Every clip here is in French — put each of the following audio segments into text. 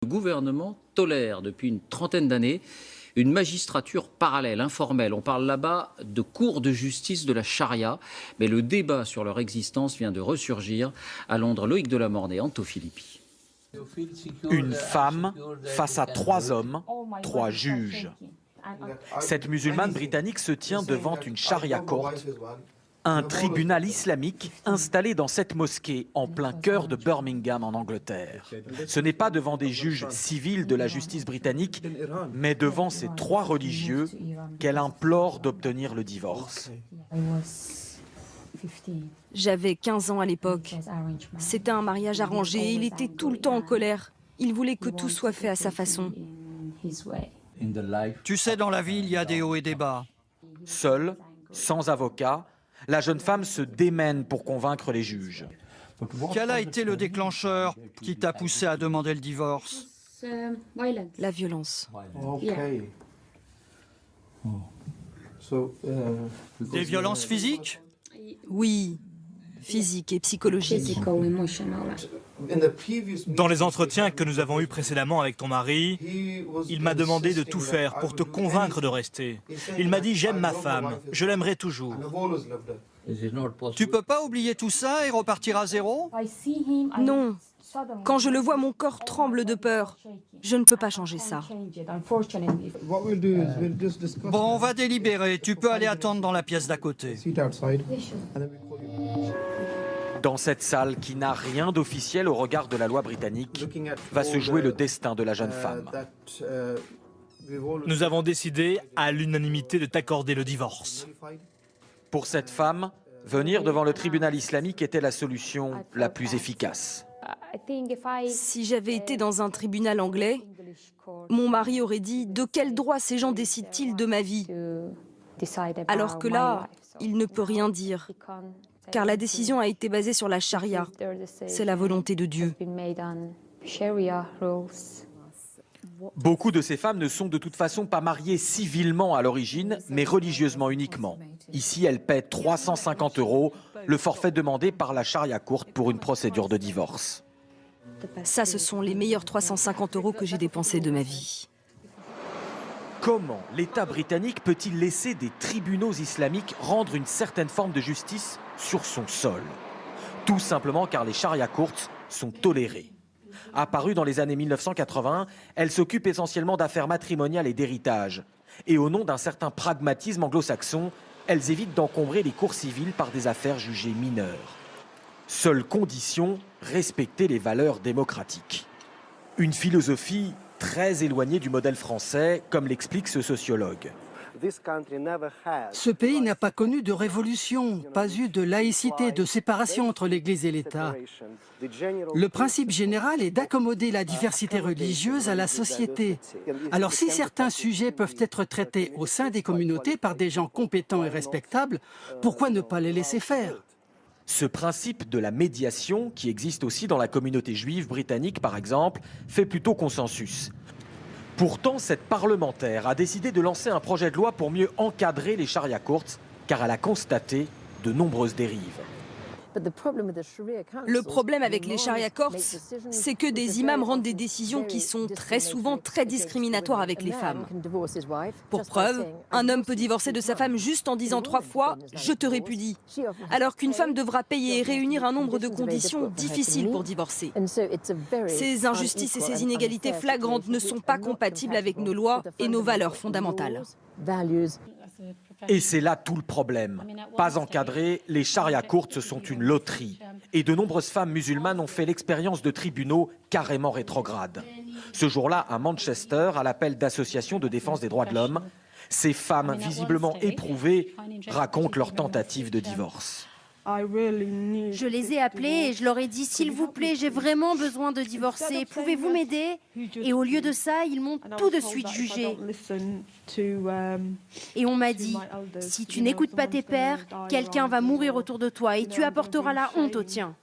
Le gouvernement tolère depuis une trentaine d'années une magistrature parallèle, informelle. On parle là-bas de cours de justice de la charia, mais le débat sur leur existence vient de ressurgir. À Londres, Loïc Delamornay, Anto Philippi. Une femme face à 3 hommes, 3 juges. Cette musulmane britannique se tient devant une charia court, un tribunal islamique installé dans cette mosquée en plein cœur de Birmingham en Angleterre. Ce n'est pas devant des juges civils de la justice britannique, mais devant ces 3 religieux qu'elle implore d'obtenir le divorce. J'avais 15 ans à l'époque. C'était un mariage arrangé et il était tout le temps en colère. Il voulait que tout soit fait à sa façon. Tu sais, dans la vie, il y a des hauts et des bas. Seule, sans avocat, la jeune femme se démène pour convaincre les juges. Quel a été le déclencheur qui t'a poussé à demander le divorce? La violence. Des violences physiques? Oui, physique et psychologique. Dans les entretiens que nous avons eus précédemment avec ton mari, il m'a demandé de tout faire pour te convaincre de rester. Il m'a dit « j'aime ma femme, je l'aimerai toujours ». Tu peux pas oublier tout ça et repartir à zéro? Non. Quand je le vois, mon corps tremble de peur. Je ne peux pas changer ça. Bon, on va délibérer. Tu peux aller attendre dans la pièce d'à côté. Dans cette salle qui n'a rien d'officiel au regard de la loi britannique, va se jouer le destin de la jeune femme. Nous avons décidé à l'unanimité de t'accorder le divorce. Pour cette femme, venir devant le tribunal islamique était la solution la plus efficace. Si j'avais été dans un tribunal anglais, mon mari aurait dit « De quel droit ces gens décident-ils de ma vie ?» Alors que là, il ne peut rien dire. Car la décision a été basée sur la charia. C'est la volonté de Dieu. Beaucoup de ces femmes ne sont de toute façon pas mariées civilement à l'origine, mais religieusement uniquement. Ici, elles paient 350 €, le forfait demandé par la charia courte pour une procédure de divorce. Ça, ce sont les meilleurs 350 € que j'ai dépensés de ma vie. Comment l'État britannique peut-il laisser des tribunaux islamiques rendre une certaine forme de justice sur son sol? Tout simplement car les charia courts sont tolérées. Apparues dans les années 1980, elles s'occupent essentiellement d'affaires matrimoniales et d'héritage. Et au nom d'un certain pragmatisme anglo-saxon, elles évitent d'encombrer les cours civiles par des affaires jugées mineures. Seule condition, respecter les valeurs démocratiques. Une philosophie très éloignée du modèle français, comme l'explique ce sociologue. Ce pays n'a pas connu de révolution, pas eu de laïcité, de séparation entre l'Église et l'État. Le principe général est d'accommoder la diversité religieuse à la société. Alors si certains sujets peuvent être traités au sein des communautés par des gens compétents et respectables, pourquoi ne pas les laisser faire ? Ce principe de la médiation, qui existe aussi dans la communauté juive britannique par exemple, fait plutôt consensus. Pourtant, cette parlementaire a décidé de lancer un projet de loi pour mieux encadrer les charia courts, car elle a constaté de nombreuses dérives. Le problème avec les charia courts, c'est que des imams rendent des décisions qui sont très souvent très discriminatoires avec les femmes. Pour preuve, un homme peut divorcer de sa femme juste en disant 3 fois « je te répudie », alors qu'une femme devra payer et réunir un nombre de conditions difficiles pour divorcer. Ces injustices et ces inégalités flagrantes ne sont pas compatibles avec nos lois et nos valeurs fondamentales. Et c'est là tout le problème. Pas encadrés, les charia courtes sont une loterie. Et de nombreuses femmes musulmanes ont fait l'expérience de tribunaux carrément rétrogrades. Ce jour-là, à Manchester, à l'appel d'associations de défense des droits de l'homme, ces femmes visiblement éprouvées racontent leur tentative de divorce. Je les ai appelés et je leur ai dit « S'il vous plaît, j'ai vraiment besoin de divorcer, pouvez-vous m'aider ?» Et au lieu de ça, ils m'ont tout de suite jugé. Et on m'a dit « Si tu n'écoutes pas tes pères, quelqu'un va mourir autour de toi et tu apporteras la honte aux tiens. »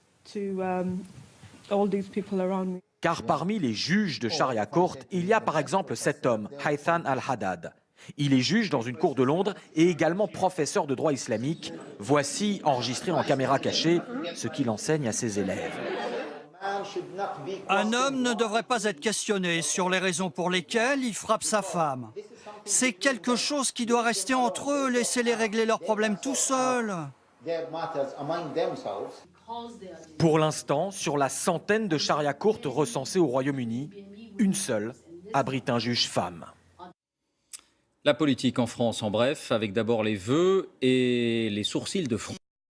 Car parmi les juges de charia courte, il y a par exemple cet homme, Haythan al-Haddad. Il est juge dans une cour de Londres et également professeur de droit islamique. Voici, enregistré en caméra cachée, ce qu'il enseigne à ses élèves. Un homme ne devrait pas être questionné sur les raisons pour lesquelles il frappe sa femme. C'est quelque chose qui doit rester entre eux, laissez-les régler leurs problèmes tout seuls. Pour l'instant, sur la centaine de charias courtes recensées au Royaume-Uni, une seule abrite un juge femme. La politique en France, en bref, avec d'abord les vœux et les sourcils de front.